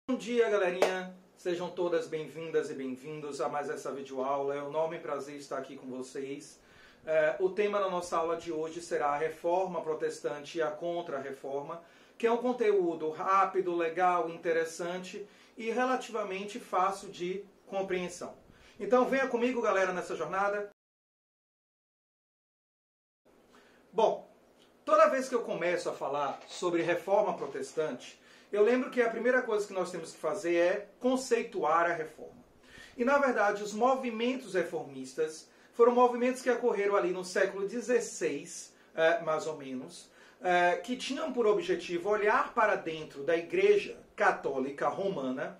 Bom dia, galerinha! Sejam todas bem-vindas e bem-vindos a mais essa videoaula. É um enorme prazer estar aqui com vocês. O tema da nossa aula de hoje será a Reforma Protestante e a Contra-Reforma, que é um conteúdo rápido, legal, interessante e relativamente fácil de compreensão. Então venha comigo, galera, nessa jornada. Bom, toda vez que eu começo a falar sobre Reforma Protestante, eu lembro que a primeira coisa que nós temos que fazer é conceituar a reforma. E, na verdade, os movimentos reformistas foram movimentos que ocorreram ali no século XVI, mais ou menos, que tinham por objetivo olhar para dentro da Igreja Católica Romana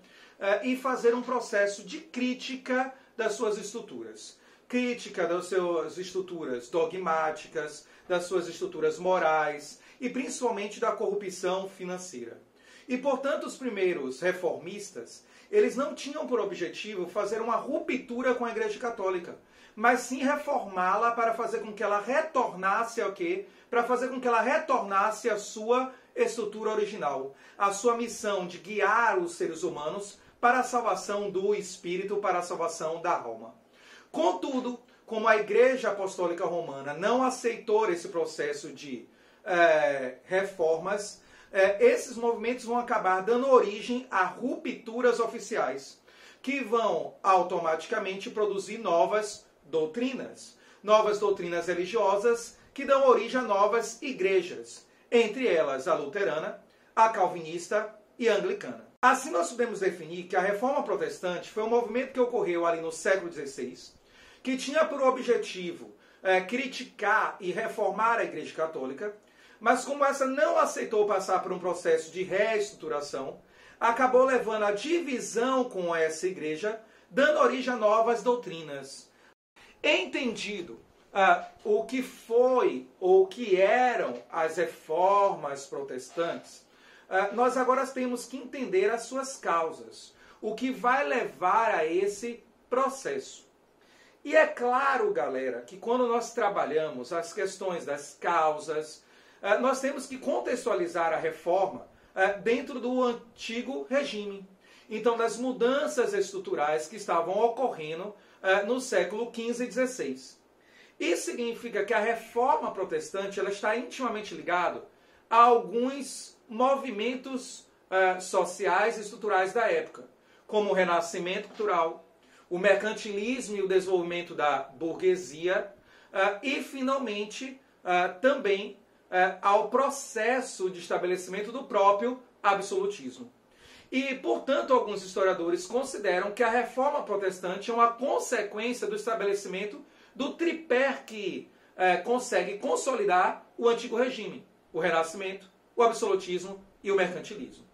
e fazer um processo de crítica das suas estruturas. Crítica das suas estruturas dogmáticas, das suas estruturas morais e, principalmente, da corrupção financeira. E, portanto, os primeiros reformistas, eles não tinham por objetivo fazer uma ruptura com a Igreja Católica, mas sim reformá-la para fazer com que ela retornasse ao quê? Para fazer com que ela retornasse à sua estrutura original, à sua missão de guiar os seres humanos para a salvação do espírito, para a salvação da alma. Contudo, como a Igreja Apostólica Romana não aceitou esse processo de reformas, esses movimentos vão acabar dando origem a rupturas oficiais, que vão automaticamente produzir novas doutrinas religiosas que dão origem a novas igrejas, entre elas a luterana, a calvinista e a anglicana. Assim nós podemos definir que a Reforma Protestante foi um movimento que ocorreu ali no século XVI, que tinha por objetivo criticar e reformar a Igreja Católica, mas como essa não aceitou passar por um processo de reestruturação, acabou levando a divisão com essa igreja, dando origem a novas doutrinas. Entendido o que foi ou o que eram as reformas protestantes, nós agora temos que entender as suas causas, o que vai levar a esse processo. E é claro, galera, que quando nós trabalhamos as questões das causas, nós temos que contextualizar a reforma dentro do antigo regime. Então, das mudanças estruturais que estavam ocorrendo no século XV e XVI. Isso significa que a reforma protestante ela está intimamente ligada a alguns movimentos sociais e estruturais da época, como o renascimento cultural, o mercantilismo e o desenvolvimento da burguesia e, finalmente, também ao processo de estabelecimento do próprio absolutismo. E, portanto, alguns historiadores consideram que a Reforma Protestante é uma consequência do estabelecimento do tripé que consegue consolidar o antigo regime, o Renascimento, o absolutismo e o mercantilismo.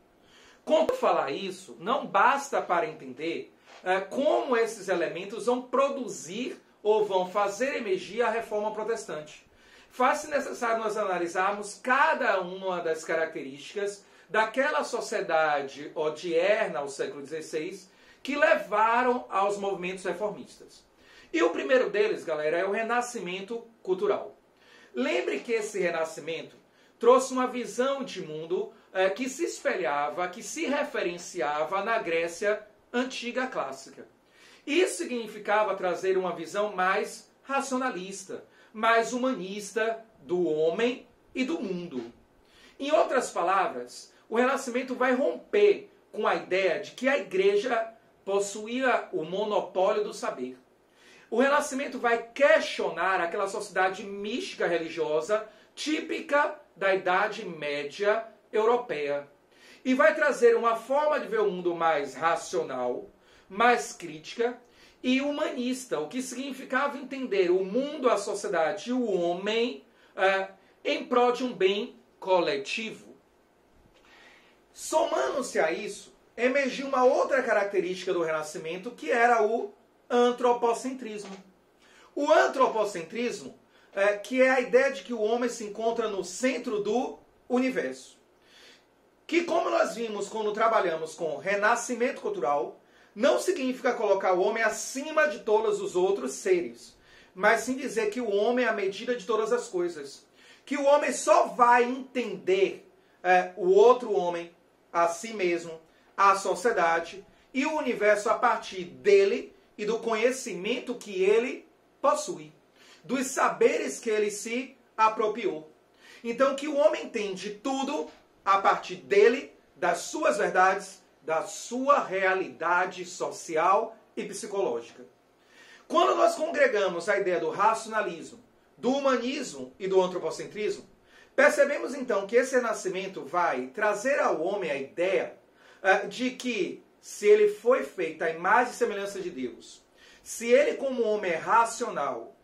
Quando falar isso, não basta para entender como esses elementos vão produzir ou vão fazer emergir a Reforma Protestante. Faz-se necessário nós analisarmos cada uma das características daquela sociedade odierna ao século XVI que levaram aos movimentos reformistas. E o primeiro deles, galera, é o renascimento cultural. Lembre que esse renascimento trouxe uma visão de mundo que se espelhava, que se referenciava na Grécia antiga clássica. Isso significava trazer uma visão mais racionalista, mais humanista do homem e do mundo. Em outras palavras, o Renascimento vai romper com a ideia de que a Igreja possuía o monopólio do saber. O Renascimento vai questionar aquela sociedade mística religiosa típica da Idade Média europeia. E vai trazer uma forma de ver o mundo mais racional, mais crítica e humanista, o que significava entender o mundo, a sociedade e o homem em prol de um bem coletivo. Somando-se a isso, emergiu uma outra característica do Renascimento, que era o antropocentrismo. O antropocentrismo, que é a ideia de que o homem se encontra no centro do universo. Que, como nós vimos quando trabalhamos com renascimento cultural, não significa colocar o homem acima de todos os outros seres, mas sim dizer que o homem é a medida de todas as coisas. Que o homem só vai entender o outro homem, a si mesmo, a sociedade e o universo a partir dele e do conhecimento que ele possui, dos saberes que ele se apropriou. Então que o homem entende tudo a partir dele, das suas verdades, da sua realidade social e psicológica. Quando nós congregamos a ideia do racionalismo, do humanismo e do antropocentrismo, percebemos então que esse renascimento vai trazer ao homem a ideia de que se ele foi feito à imagem e semelhança de Deus, se ele como homem é racional,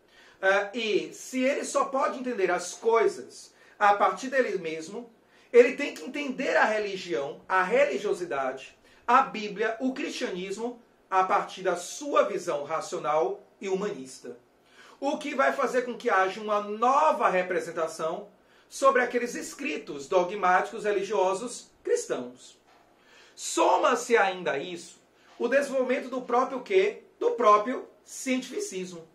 e se ele só pode entender as coisas a partir dele mesmo, ele tem que entender a religião, a religiosidade, a Bíblia, o cristianismo, a partir da sua visão racional e humanista. O que vai fazer com que haja uma nova representação sobre aqueles escritos dogmáticos religiosos cristãos. Soma-se ainda a isso o desenvolvimento do próprio quê? Do próprio cientificismo.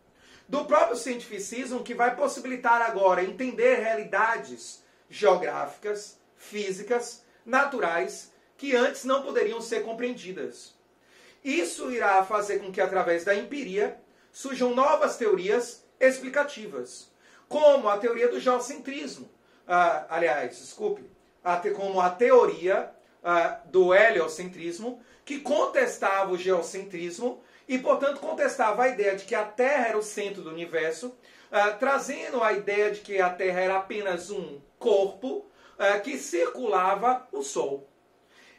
Do próprio cientificismo que vai possibilitar agora entender realidades geográficas, físicas, naturais, que antes não poderiam ser compreendidas. Isso irá fazer com que, através da empiria, surjam novas teorias explicativas, como a teoria do geocentrismo. Como a teoria do heliocentrismo, que contestava o geocentrismo e, portanto, contestava a ideia de que a Terra era o centro do universo, trazendo a ideia de que a Terra era apenas um corpo que circulava o Sol.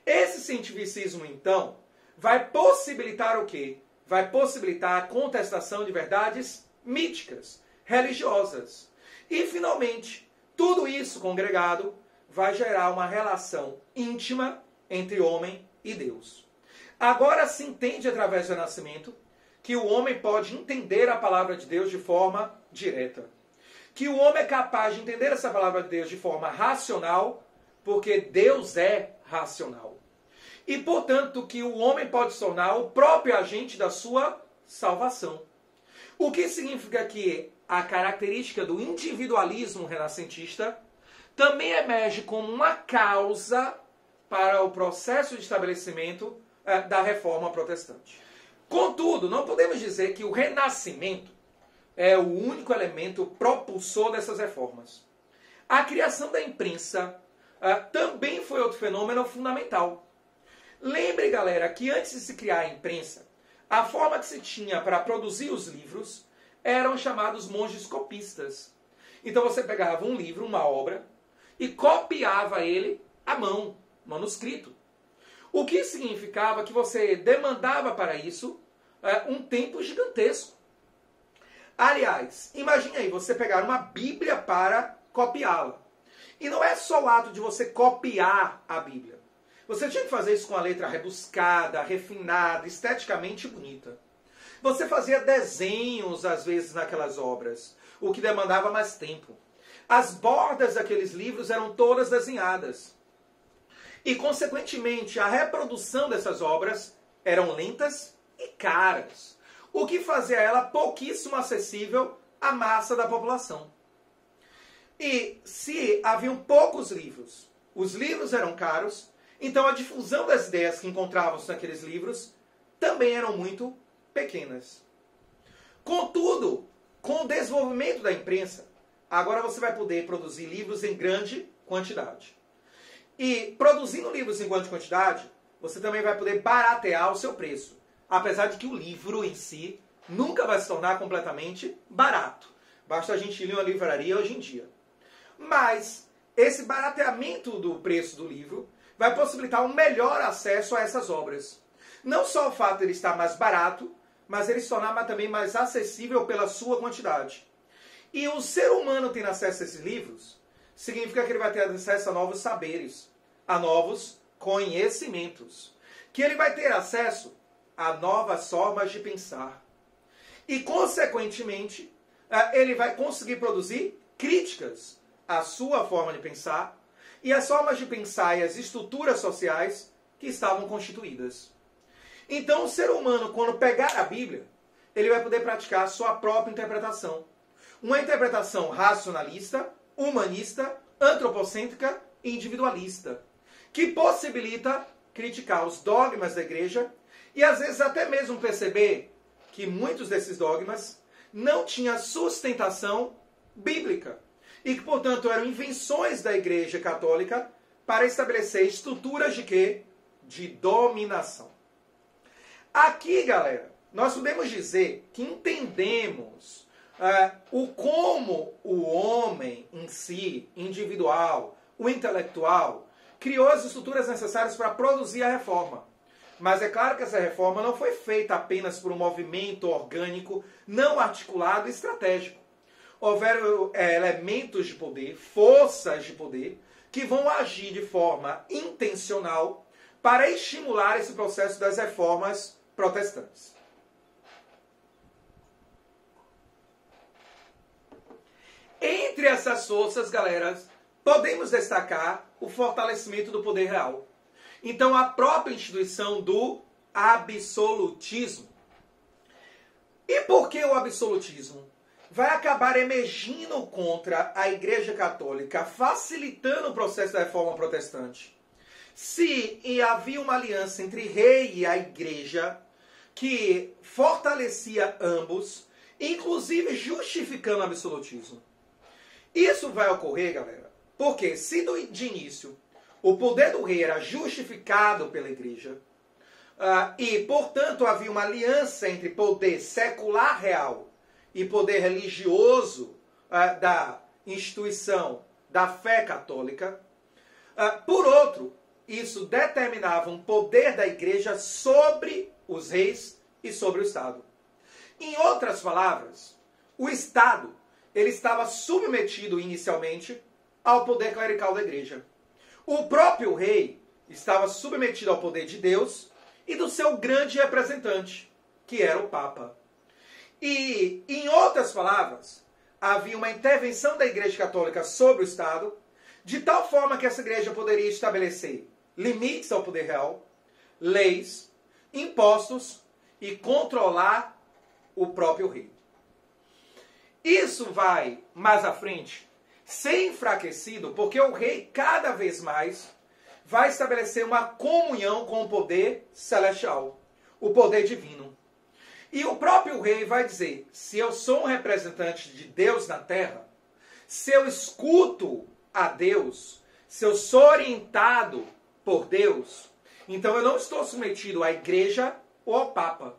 Esse cientificismo, então, vai possibilitar o quê? Vai possibilitar a contestação de verdades míticas, religiosas. E, finalmente, tudo isso congregado vai gerar uma relação íntima entre homem e Deus. Agora se entende, através do renascimento, que o homem pode entender a palavra de Deus de forma direta. Que o homem é capaz de entender essa palavra de Deus de forma racional, porque Deus é racional. E, portanto, que o homem pode se tornar o próprio agente da sua salvação. O que significa que a característica do individualismo renascentista também emerge como uma causa para o processo de estabelecimento da reforma protestante. Contudo, não podemos dizer que o renascimento é o único elemento propulsor dessas reformas. A criação da imprensa também foi outro fenômeno fundamental. Lembre, galera, que antes de se criar a imprensa, a forma que se tinha para produzir os livros eram chamados monges copistas. Então você pegava um livro, uma obra, e copiava ele à mão, manuscrito. O que significava que você demandava para isso um tempo gigantesco. Aliás, imagine aí você pegar uma Bíblia para copiá-la. E não é só o ato de você copiar a Bíblia. Você tinha que fazer isso com a letra rebuscada, refinada, esteticamente bonita. Você fazia desenhos, às vezes, naquelas obras, o que demandava mais tempo. As bordas daqueles livros eram todas desenhadas. E, consequentemente, a reprodução dessas obras eram lentas e caras, o que fazia ela pouquíssimo acessível à massa da população. E se haviam poucos livros, os livros eram caros, então a difusão das ideias que encontravam-se naqueles livros também eram muito pequenas. Contudo, com o desenvolvimento da imprensa, agora você vai poder produzir livros em grande quantidade. E produzindo livros em grande quantidade, você também vai poder baratear o seu preço. Apesar de que o livro em si nunca vai se tornar completamente barato. Basta a gente ir em uma livraria hoje em dia. Mas esse barateamento do preço do livro vai possibilitar um melhor acesso a essas obras. Não só o fato de ele estar mais barato, mas ele se tornar também mais acessível pela sua quantidade. E o ser humano tendo acesso a esses livros, significa que ele vai ter acesso a novos saberes, a novos conhecimentos. Que ele vai ter acesso a novas formas de pensar. E, consequentemente, ele vai conseguir produzir críticas à sua forma de pensar e às formas de pensar e às estruturas sociais que estavam constituídas. Então, o ser humano, quando pegar a Bíblia, ele vai poder praticar a sua própria interpretação. Uma interpretação racionalista, humanista, antropocêntrica e individualista, que possibilita criticar os dogmas da igreja e às vezes até mesmo perceber que muitos desses dogmas não tinham sustentação bíblica e que, portanto, eram invenções da Igreja Católica para estabelecer estruturas de quê? De dominação. Aqui, galera, nós podemos dizer que entendemos o como o homem em si, individual, o intelectual, criou as estruturas necessárias para produzir a reforma. Mas é claro que essa reforma não foi feita apenas por um movimento orgânico, não articulado e estratégico. Houveram elementos de poder, forças de poder, que vão agir de forma intencional para estimular esse processo das reformas protestantes. Entre essas forças, galera, podemos destacar o fortalecimento do poder real. Então, a própria instituição do absolutismo. E por que o absolutismo? Vai acabar emergindo contra a Igreja Católica, facilitando o processo da reforma protestante. Se havia uma aliança entre rei e a Igreja, que fortalecia ambos, inclusive justificando o absolutismo. Isso vai ocorrer, galera, porque se de início o poder do rei era justificado pela igreja, e, portanto, havia uma aliança entre poder secular real e poder religioso da instituição da fé católica, por outro, isso determinava um poder da igreja sobre os reis e sobre o Estado. Em outras palavras, o Estado ele estava submetido inicialmente ao poder clerical da igreja. O próprio rei estava submetido ao poder de Deus e do seu grande representante, que era o Papa. E, em outras palavras, havia uma intervenção da Igreja Católica sobre o Estado, de tal forma que essa igreja poderia estabelecer limites ao poder real, leis, impostos e controlar o próprio rei. Isso vai, mais à frente, ser enfraquecido porque o rei, cada vez mais, vai estabelecer uma comunhão com o poder celestial, o poder divino. E o próprio rei vai dizer, se eu sou um representante de Deus na terra, se eu escuto a Deus, se eu sou orientado por Deus, então eu não estou submetido à igreja ou ao Papa.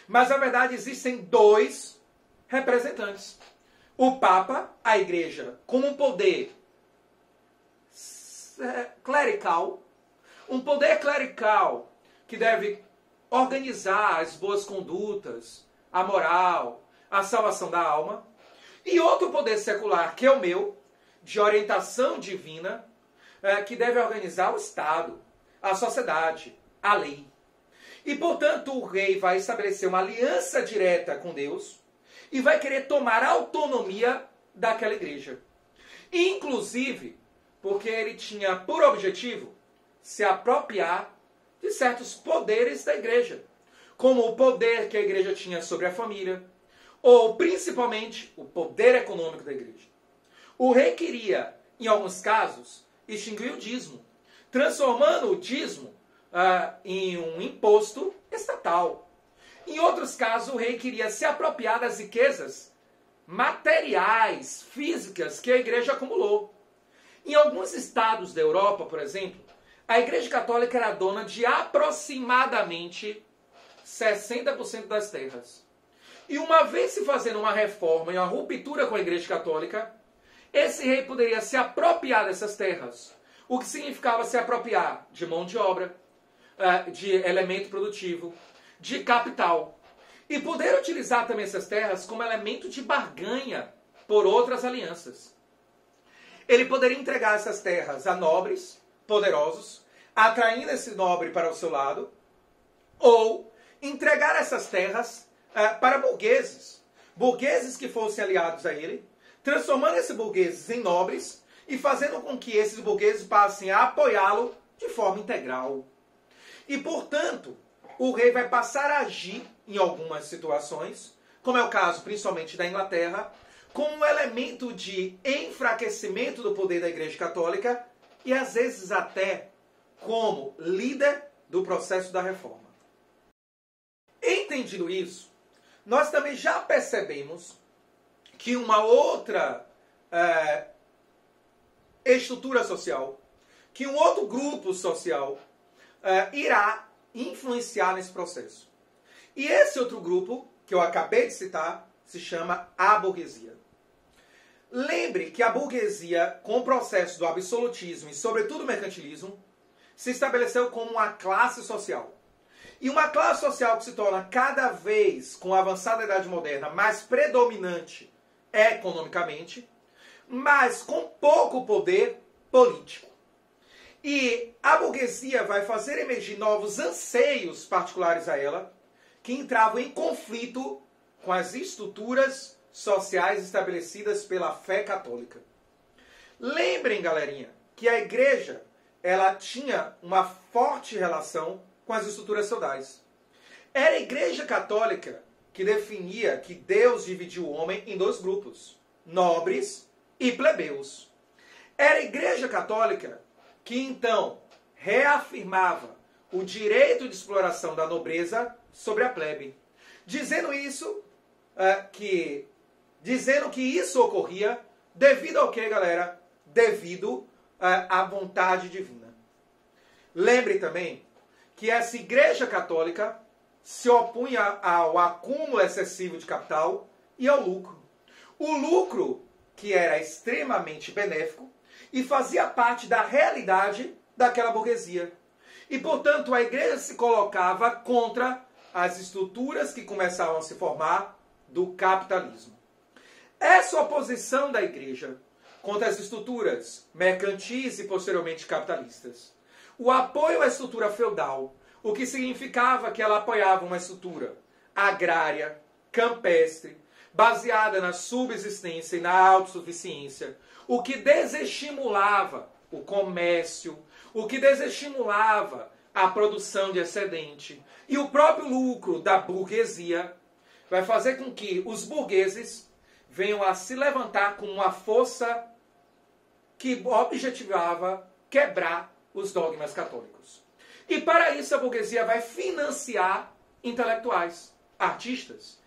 Mas, na verdade, existem dois representantes. O Papa, a igreja, como um poder clerical, um poder clerical que deve organizar as boas condutas, a moral, a salvação da alma, e outro poder secular, que é o meu, de orientação divina, que deve organizar o Estado, a sociedade, a lei. E, portanto, o rei vai estabelecer uma aliança direta com Deus e vai querer tomar a autonomia daquela igreja. Inclusive, porque ele tinha por objetivo se apropriar de certos poderes da igreja, como o poder que a igreja tinha sobre a família, ou principalmente o poder econômico da igreja. O rei queria, em alguns casos, extinguir o dízimo, transformando o dízimo em um imposto estatal. Em outros casos, o rei queria se apropriar das riquezas materiais, físicas, que a igreja acumulou. Em alguns estados da Europa, por exemplo, a Igreja Católica era dona de aproximadamente 60% das terras. E uma vez se fazendo uma reforma e uma ruptura com a Igreja Católica, esse rei poderia se apropriar dessas terras. O que significava se apropriar de mão de obra, de elemento produtivo, de capital. E poder utilizar também essas terras como elemento de barganha por outras alianças. Ele poderia entregar essas terras a nobres, poderosos, atraindo esse nobre para o seu lado, ou entregar essas terras para burgueses. Burgueses que fossem aliados a ele, transformando esses burgueses em nobres e fazendo com que esses burgueses passem a apoiá-lo de forma integral. E, portanto, o rei vai passar a agir em algumas situações, como é o caso principalmente da Inglaterra, como um elemento de enfraquecimento do poder da Igreja Católica e às vezes até como líder do processo da reforma. Entendido isso, nós também já percebemos que uma outra estrutura social, que um outro grupo social irá influenciar nesse processo. E esse outro grupo, que eu acabei de citar, se chama a burguesia. Lembre que a burguesia, com o processo do absolutismo e sobretudo o mercantilismo, se estabeleceu como uma classe social. E uma classe social que se torna cada vez, com a avançada idade moderna, mais predominante economicamente, mas com pouco poder político. E a burguesia vai fazer emergir novos anseios particulares a ela, que entravam em conflito com as estruturas sociais estabelecidas pela fé católica. Lembrem, galerinha, que a igreja ela tinha uma forte relação com as estruturas feudais. Era a igreja católica que definia que Deus dividiu o homem em dois grupos, nobres e plebeus. Era a igreja católica que então reafirmava o direito de exploração da nobreza sobre a plebe, dizendo que isso ocorria devido ao que, galera? Devido à vontade divina. Lembre também que essa igreja católica se opunha ao acúmulo excessivo de capital e ao lucro. O lucro, que era extremamente benéfico e fazia parte da realidade daquela burguesia. E, portanto, a igreja se colocava contra as estruturas que começavam a se formar do capitalismo. Essa oposição da igreja contra as estruturas mercantis e posteriormente capitalistas, o apoio à estrutura feudal, o que significava que ela apoiava uma estrutura agrária, campestre, baseada na subsistência e na autossuficiência, o que desestimulava o comércio, o que desestimulava a produção de excedente e o próprio lucro da burguesia, vai fazer com que os burgueses venham a se levantar com uma força que objetivava quebrar os dogmas católicos. E para isso a burguesia vai financiar intelectuais, artistas,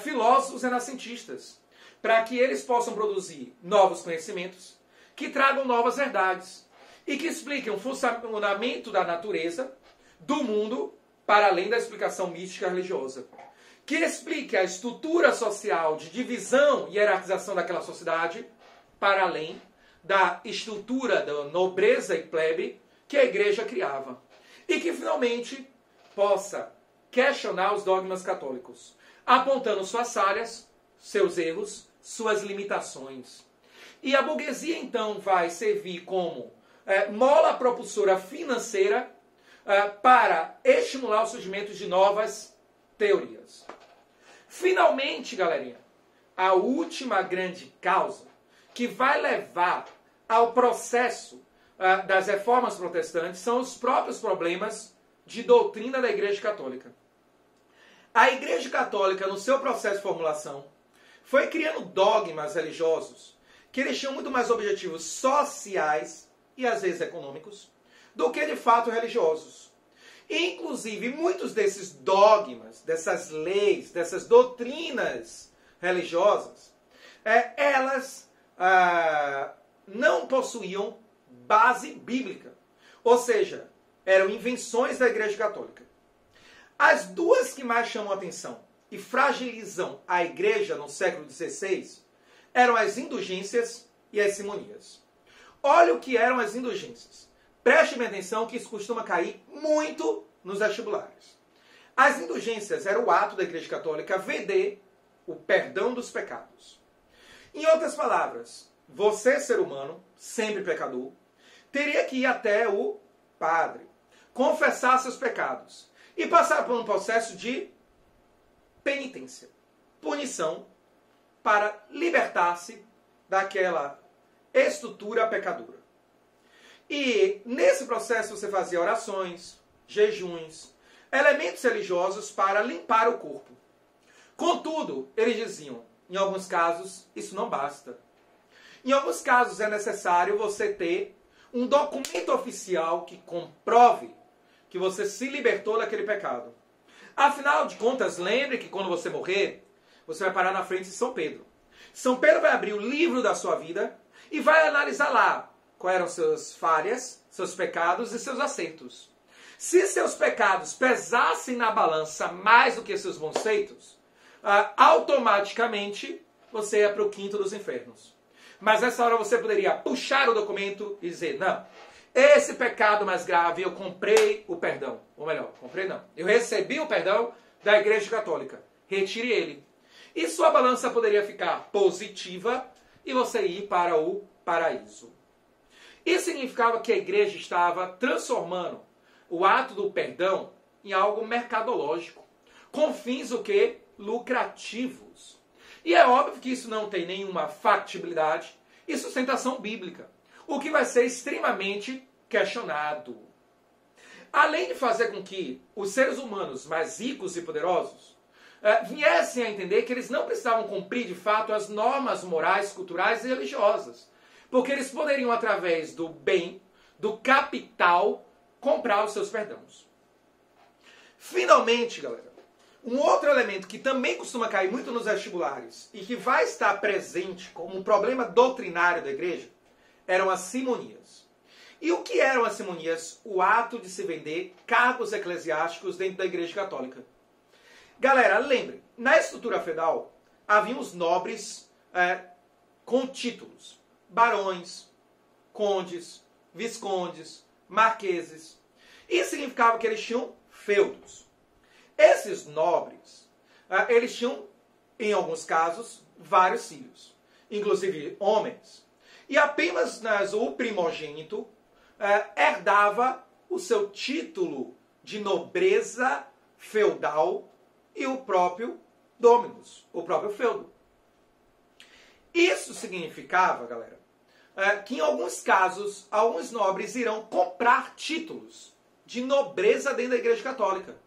filósofos renascentistas, para que eles possam produzir novos conhecimentos, que tragam novas verdades e que expliquem o funcionamento da natureza, do mundo, para além da explicação mística religiosa. Que explique a estrutura social de divisão e hierarquização daquela sociedade, para além da estrutura da nobreza e plebe que a igreja criava. E que finalmente possa questionar os dogmas católicos, apontando suas falhas, seus erros, suas limitações. E a burguesia então vai servir como mola propulsora financeira para estimular o surgimento de novas teorias. Finalmente, galerinha, a última grande causa que vai levar ao processo das reformas protestantes são os próprios problemas de doutrina da Igreja Católica. A Igreja Católica, no seu processo de formulação, foi criando dogmas religiosos que eles tinham muito mais objetivos sociais e às vezes econômicos do que de fato religiosos. Inclusive, muitos desses dogmas, dessas leis, dessas doutrinas religiosas, elas não possuíam base bíblica. Ou seja, eram invenções da Igreja Católica. As duas que mais chamam a atenção e fragilizam a Igreja no século XVI eram as indulgências e as simonias. Olha o que eram as indulgências. Preste bem atenção que isso costuma cair muito nos vestibulares. As indulgências eram o ato da Igreja Católica vender o perdão dos pecados. Em outras palavras, você, ser humano, sempre pecador, teria que ir até o padre, confessar seus pecados e passar por um processo de penitência, punição, para libertar-se daquela estrutura pecadora. E nesse processo você fazia orações, jejuns, elementos religiosos para limpar o corpo. Contudo, eles diziam, em alguns casos, isso não basta. Em alguns casos é necessário você ter um documento oficial que comprove que você se libertou daquele pecado. Afinal de contas, lembre que quando você morrer, você vai parar na frente de São Pedro. São Pedro vai abrir o livro da sua vida e vai analisar lá quais eram suas falhas, seus pecados e seus acertos. Se seus pecados pesassem na balança mais do que seus bons feitos, automaticamente você ia para o quinto dos infernos. Mas nessa hora você poderia puxar o documento e dizer, não, esse pecado mais grave eu comprei o perdão. Ou melhor, comprei não. Eu recebi o perdão da Igreja Católica. Retire ele. E sua balança poderia ficar positiva e você ir para o paraíso. Isso significava que a igreja estava transformando o ato do perdão em algo mercadológico, com fins o quê? Lucrativos. E é óbvio que isso não tem nenhuma factibilidade e sustentação bíblica, o que vai ser extremamente questionado. Além de fazer com que os seres humanos mais ricos e poderosos viessem a entender que eles não precisavam cumprir de fato as normas morais, culturais e religiosas, porque eles poderiam, através do bem, do capital, comprar os seus perdãos. Finalmente, galera, um outro elemento que também costuma cair muito nos vestibulares e que vai estar presente como um problema doutrinário da igreja eram as simonias. E o que eram as simonias? O ato de se vender cargos eclesiásticos dentro da Igreja Católica. Galera, lembrem, na estrutura feudal haviam os nobres com títulos. Barões, condes, viscondes, marqueses. Isso significava que eles tinham feudos. Esses nobres, eles tinham, em alguns casos, vários filhos, inclusive homens. E apenas o primogênito herdava o seu título de nobreza feudal e o próprio dominus, o próprio feudo. Isso significava, galera, que em alguns casos, alguns nobres irão comprar títulos de nobreza dentro da Igreja Católica.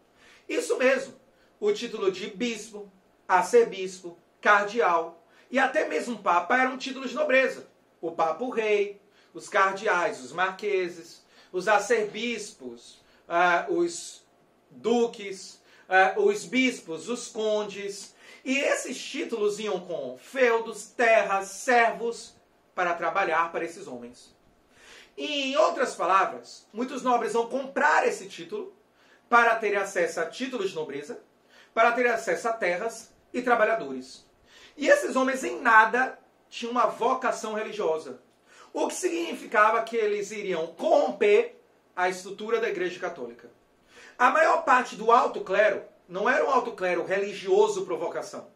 Isso mesmo, o título de bispo, arcebispo, cardeal e até mesmo papa eram títulos de nobreza. O papa, o rei, os cardeais, os marqueses, os arcebispos, os duques, os bispos, os condes. E esses títulos iam com feudos, terras, servos para trabalhar para esses homens. E, em outras palavras, muitos nobres vão comprar esse título para ter acesso a títulos de nobreza, para ter acesso a terras e trabalhadores. E esses homens em nada tinham uma vocação religiosa, o que significava que eles iriam corromper a estrutura da Igreja Católica. A maior parte do alto clero não era um alto clero religioso por vocação,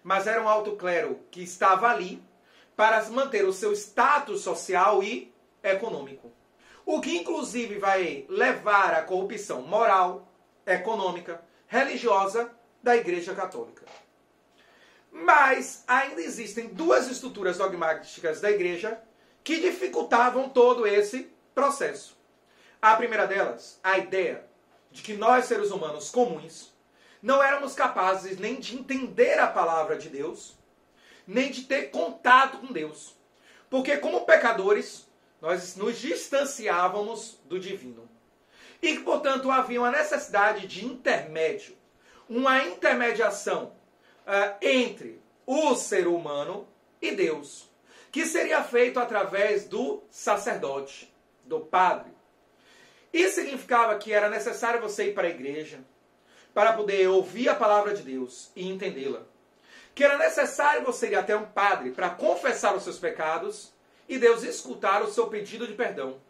mas era um alto clero que estava ali para manter o seu status social e econômico. O que inclusive vai levar à corrupção moral, econômica, religiosa da Igreja Católica. Mas ainda existem duas estruturas dogmáticas da Igreja que dificultavam todo esse processo. A primeira delas, a ideia de que nós, seres humanos comuns, não éramos capazes nem de entender a palavra de Deus, nem de ter contato com Deus. Porque como pecadores, nós nos distanciávamos do divino. E que, portanto, havia uma necessidade de intermédio, uma intermediação entre o ser humano e Deus, que seria feito através do sacerdote, do padre. Isso significava que era necessário você ir para a igreja para poder ouvir a palavra de Deus e entendê-la. Que era necessário você ir até um padre para confessar os seus pecados e Deus escutar o seu pedido de perdão.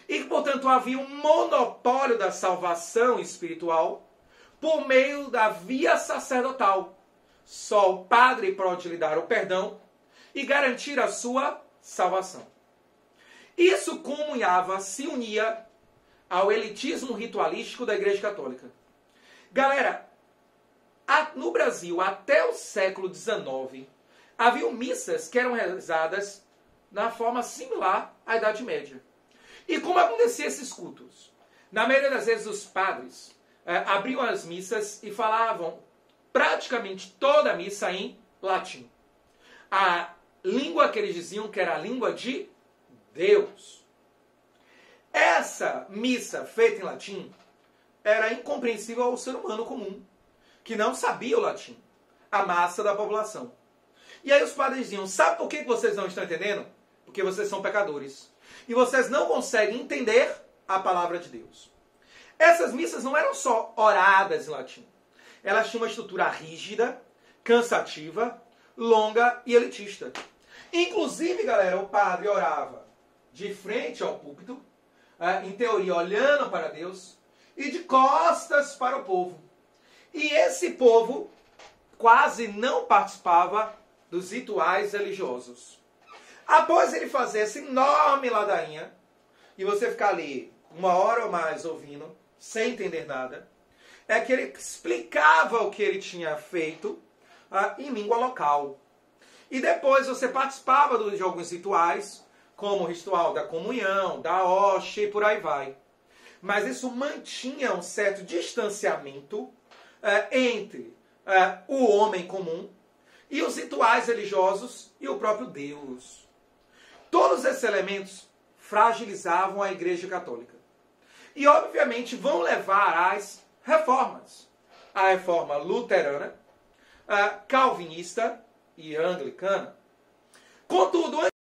E que, portanto, havia um monopólio da salvação espiritual por meio da via sacerdotal. Só o padre pode lhe dar o perdão e garantir a sua salvação. Isso comunhava, se unia ao elitismo ritualístico da Igreja Católica. Galera, no Brasil, até o século XIX, havia missas que eram realizadas na forma similar à Idade Média. E como acontecia esses cultos? Na maioria das vezes, os padres abriam as missas e falavam praticamente toda a missa em latim. A língua que eles diziam que era a língua de Deus. Essa missa feita em latim era incompreensível ao ser humano comum, que não sabia o latim, a massa da população. E aí os padres diziam, sabe por que vocês não estão entendendo? Porque vocês são pecadores. E vocês não conseguem entender a palavra de Deus. Essas missas não eram só oradas em latim. Elas tinham uma estrutura rígida, cansativa, longa e elitista. Inclusive, galera, o padre orava de frente ao púlpito, em teoria olhando para Deus, e de costas para o povo. E esse povo quase não participava dos rituais religiosos. Após ele fazer essa enorme ladainha, e você ficar ali 1 hora ou mais ouvindo, sem entender nada, é que ele explicava o que ele tinha feito em língua local. E depois você participava de alguns rituais, como o ritual da comunhão, da hóstia e por aí vai. Mas isso mantinha um certo distanciamento entre o homem comum e os rituais religiosos e o próprio Deus. Todos esses elementos fragilizavam a Igreja Católica. E, obviamente, vão levar às reformas. A reforma luterana, calvinista e anglicana. Contudo,